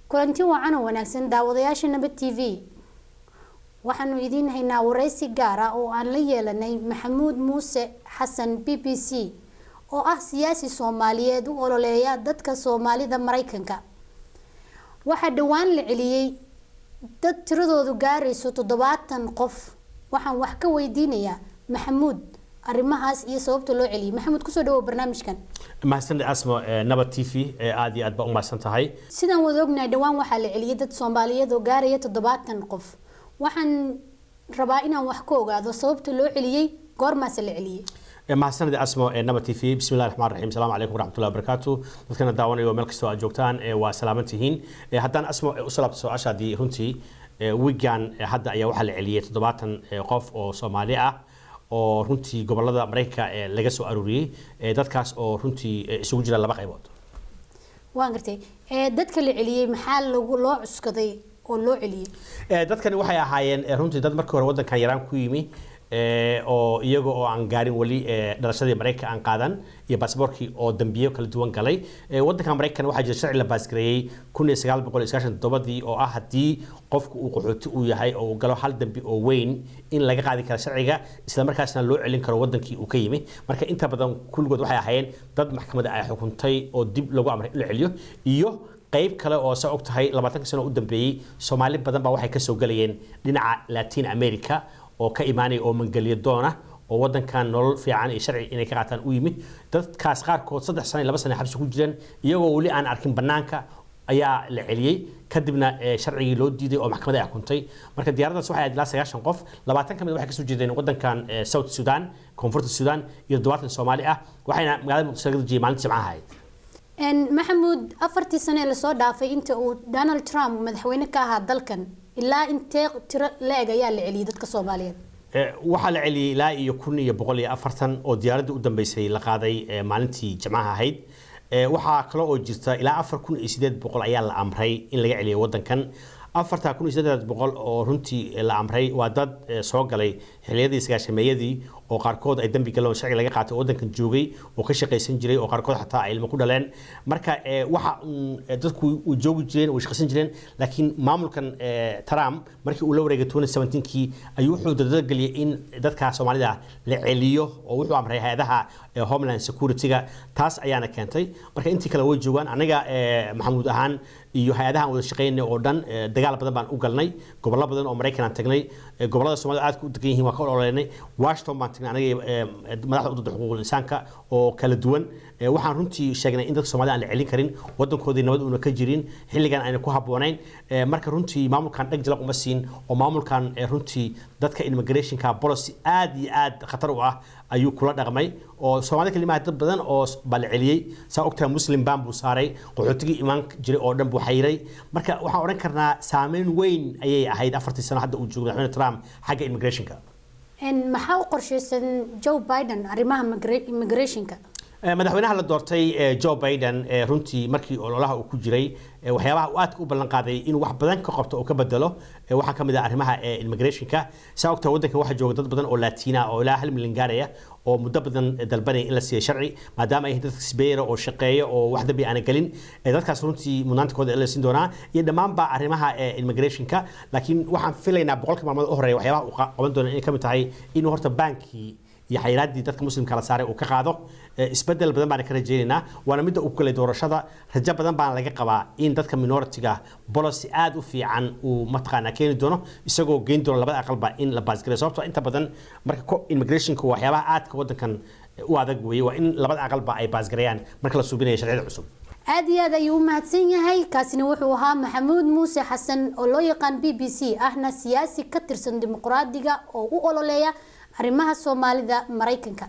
kulanti wacan oo wanaagsan daawadayaasha Nabad TV waxaanu idin haynaa wareysi gaar ah oo aan la yeelanay Maxamuud Muuse Xasan BBC oo ah siyaasi Soomaaliyeed u ololeeya dadka Soomaalida Mareykanka waxa dhawaan la celiyay dad tiradoodu gaarayso 70 qof waxaan wax ka weydiinayaa Maxamuud arrimahaas iyo sababta loo celiyay Maxamuud ku soo dhawo barnaamijkan mahadsan asmo Nabad TV aad iyo aad ba u mahadsan tahay sidaan wada ognahay dhawaan waxa la celiyay dad Soomaaliyeed oo gaaraya 70 qof waxaan rabaa inaan wax ka ogaado sababta loo celiyay goorma la celiyay mahadsan asmo Nabad TV bismillaahir rahmaanir rahiim salaamu alaykum warahmatullaahi wabarakaatuh dadkana daawanayo meel kasta oo aad joogtaan waa salaamantihiin haddaan asmo u salaabto su'aashaadii runtii weekend hadda ayaa waxa la celiyay 70 qof oo Soomaali ah oo runtii gobolada Mareykanka laga soo aruuriyay dadkaas oo runtii isugu jira laba qaybood waan gartay dadka la celiyay maxaa loo cuskaday oo loo celiyay dadkani waxay ahaayeen runtii dad markii hore wadankan yaraan ku yimi oo iyaga oo aan gaarin wali dhalashadii Mareykanka aan qaadan iyo baasaboorkii oo dambiyo kala duwan galay wadanka Mareykanka waxa jira sharci la baasgareeyay 1997 oo ah hadii qofku uu qaxooti u yahay oo galo hal dambi oo weyn in laga qaadi karo sharciga isla markaasna loo celin karo wadankii uu ka yimi marka inta badan kulligood waxay ahaayeen dad maxkamadda ay xukuntay oo dib lagu amray in la celiyo iyo qayb kale oo soo ogtahay 20 sano u dambeeyay Soomaali badan baa waxay ka soo galayeen dhinaca Latin America oo ka imaanay oo mangaliyo doona oo wadankan nolol fiican iyo sharci inay ka qaataan u yimi dadkaas qaarkood 3 sano 2 sano xabsi ku jireen iyagoo wali aan arkin banaanka ayaa la celiyay kadibna sharcigii loo diiday oo maxkamadda ay xukuntay marka diyaaradaas waxay ilaa 90 qof 20 kamid waxay ka soo jeedeen wadankan South Sudan Koonfurta Sudan iyo 20 Soomaali ah waxayna magaalada Muqdisho laga dejiyay maalintii Jimcaha ahayd Maxamuud 40 sano la soo dhaafay inta uu Donald Trump madaxweyne ka ahaa dalkan ilaa intee tiro leeg ayaa la celiyay dadka Soomaaliyeed waxa la celiyay ilaa iyo 1140 oo diyaaradda u dambeysay la qaaday maalintii Jimcaha ahayd waxa kale oo jirta ilaa 4800 ayaa la amray in laga celiyo wadankan 4800 oo runtii la amray waa dad soo galay xiliyadii sagaashameeyadii oo qaarkood ay dambi galeen sharci laga qaatay wadankan joogay oo ka shaqeysan jiray oo qaarkood xataa ay ilmo ku dhaleen marka waxa dadku u joogi jireen oo shaqeysan jireen laakiin maamulkan Trump markii uu la wareegay 2017kii ayuu wuxuu dadgaliyay in dadka Soomaalida la celiyo oo wuxuu amray hay'adaha Homeland Security-ga taas ayaana keentay marka intii kale way joogaan anaga Maxamuud ahaan iyo hay'adaha wada shaqeynay oo dhan dagaal badan baan u galnay gobollo badan oo Mareykan aan tagnay gobollada Soomaalida aad ku degan yihiin waa ka ololeynay Washington baan tagnay anaga madaxda u xuquuqul insaanka oo kala duwan waxaan runtii sheegnay in dadka Soomaalida aan la celin karin wadankoodii nabad una ka jirin xilligan ayna ku habboonayn marka runtii maamulkan dhag jilaq uma siin oo maamulkan runtii dadka immigration-ka policy aad iyo aad khatar u ah ayuu kula dhaqmay oo Soomaalida kalimaad dad badan oo bal celiyay saa ogtaa muslim baan buu saaray qaxootigii imaan jiray oo dhan buu xayray marka waxaan oran karnaa saameyn weyn ayay ahayd 40 sano hadda uu joogay madaxweyne Trump xagga immigration-ka maxaa u qorshaysan Joe Biden arrimaha immigration-ka madaxweynaha la doortay Joe Biden runtii markii ololaha uu ku jiray waxyaabaha uu aad u ballan qaaday inuu wax badan ka qabto oo ka bedelo waxa kamid ah arrimaha immigration-ka saa ogtaa wadanka waxa jooga dad badan oo Latina oo ilaa 1 milyan gaaraya oo muddo badan dalbanay in la siiyo sharci maadaama ay dad isbeero oo shaqeeya oo wax dambi aan galin dadkaas runtii mudnaantooda la siin doonaa iyo dhamaanba arrimaha immigration-ka laakiin waxaan filaynaa boqolkiiba maalmood u horeeya waxyaabaha uu qaban doono in kamid tahay inuu horta baankii iyo xayiraadii dadka muslimka la saaray uu ka qaado isbedel badan baan ka rajaynaynaa waana mid uu kale doorashada rajo badan baan laga qabaa in dadka minority-ga policy aad u fiican uu mataqaana keeni doono isagoo geyn doono labada aqalba in la baasgareeyo sababtoo inta badan marka immigration-ka waxyaabaha aadka wadankan u adag weeye waa in labada aqalba ay baasgareeyaan marka la suubinayo sharciyada cusub aad iyo aad ayuu u mahadsan yahay kaasina wuxuu ahaa Maxamuud Muuse Xasan oo loo yaqaan BBC ahna siyaasi ka tirsan dimuqraadiga oo u ololeeya arrimaha Soomaalida Mareykanka